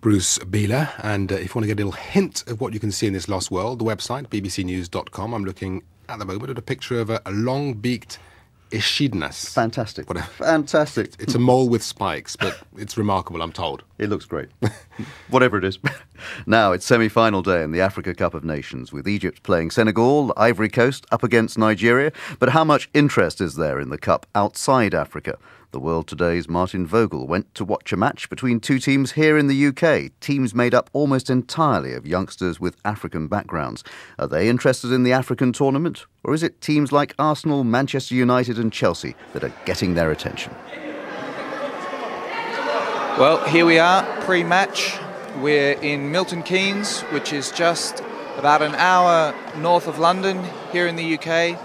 Bruce Beeler, and if you want to get a little hint of what you can see in this lost world, the website, bbcnews.com, I'm looking at the moment at a picture of a long-beaked echidnas. Fantastic. Whatever. Fantastic. It's a mole with spikes, but it's remarkable, I'm told. It looks great. Whatever it is. Now, it's semi-final day in the Africa Cup of Nations, with Egypt playing Senegal, Ivory Coast up against Nigeria. But how much interest is there in the Cup outside Africa? The World Today's Martin Vogel went to watch a match between two teams here in the UK, teams made up almost entirely of youngsters with African backgrounds. Are they interested in the African tournament? Or is it teams like Arsenal, Manchester United and Chelsea that are getting their attention? Well, here we are, pre-match. We're in Milton Keynes, which is just about an hour north of London, here in the UK.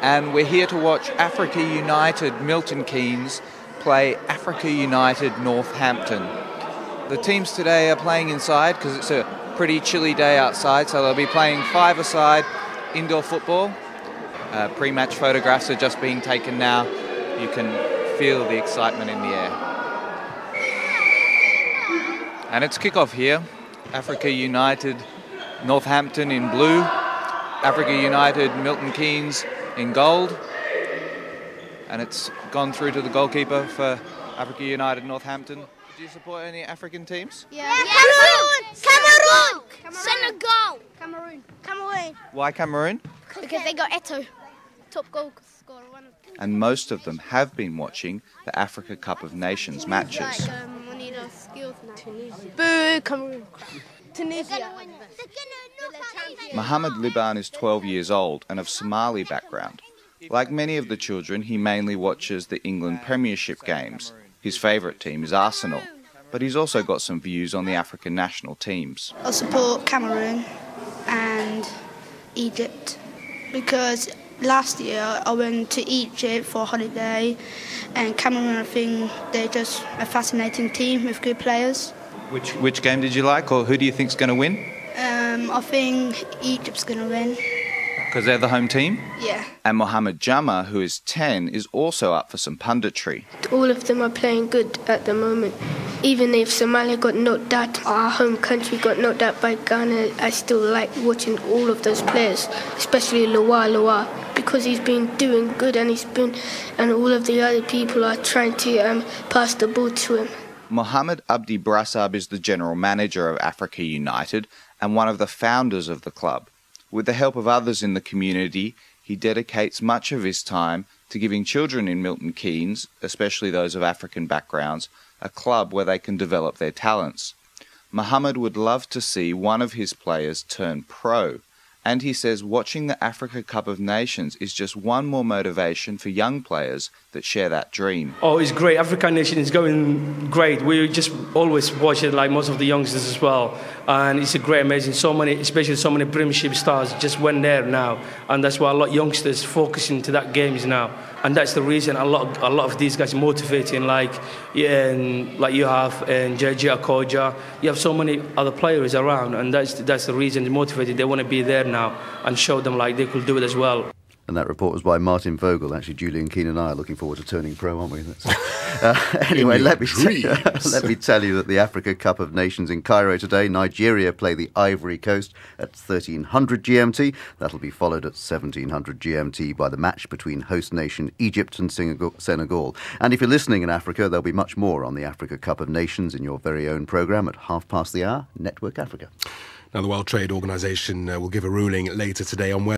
And we're here to watch Africa United Milton Keynes play Africa United Northampton. The teams today are playing inside because it's a pretty chilly day outside, so they'll be playing five-a-side indoor football. Pre-match photographs are just being taken now. You can feel the excitement in the air. And it's kickoff here. Africa United Northampton in blue, Africa United Milton Keynes in gold, and it's gone through to the goalkeeper for Africa United Northampton. Do you support any African teams? Yeah. Cameroon! Senegal! Cameroon. Why Cameroon? Because they got Eto'o, top goal scorer. And most of them have been watching the Africa Cup of Nations matches. We need our skills now. Boo, Cameroon. Tunisia. Mohamed Liban is 12 years old and of Somali background. Like many of the children, he mainly watches the England Premiership games. His favourite team is Arsenal, but he's also got some views on the African national teams. I support Cameroon and Egypt because last year I went to Egypt for a holiday, and Cameroon, I think they're just a fascinating team with good players. Which game did you like, or who do you think's going to win? I think Egypt's going to win. Because they're the home team? Yeah. And Mohamed Jama, who is 10, is also up for some punditry. All of them are playing good at the moment. Even if Somalia got knocked out, our home country got knocked out by Ghana, I still like watching all of those players, especially Loa, because he's been doing good, and all of the other people are trying to pass the ball to him. Mohamed Brassab is the general manager of Africa United and one of the founders of the club. With the help of others in the community, he dedicates much of his time to giving children in Milton Keynes, especially those of African backgrounds, a club where they can develop their talents. Mohamed would love to see one of his players turn pro, and he says watching the Africa Cup of Nations is just one more motivation for young players that share that dream. Oh, it's great. African Nation is going great. We just always watch it, like most of the youngsters as well. And it's a great, amazing. So many, especially so many Premiership stars just went there now. And that's why a lot of youngsters focusing to that games now. And that's the reason a lot of these guys are motivating, like you have and JJ Akoja. You have so many other players around, and that's the reason they're motivated. They want to be there now and show them like they could do it as well. And that report was by Martin Vogel. Actually, Julian Keane and I are looking forward to turning pro, aren't we? Anyway, let me tell you that the Africa Cup of Nations in Cairo today, Nigeria play the Ivory Coast at 1300 GMT. That'll be followed at 1700 GMT by the match between host nation Egypt and Senegal. And if you're listening in Africa, there'll be much more on the Africa Cup of Nations in your very own programme at 1:30 Network Africa. Now, the World Trade Organization will give a ruling later today on whether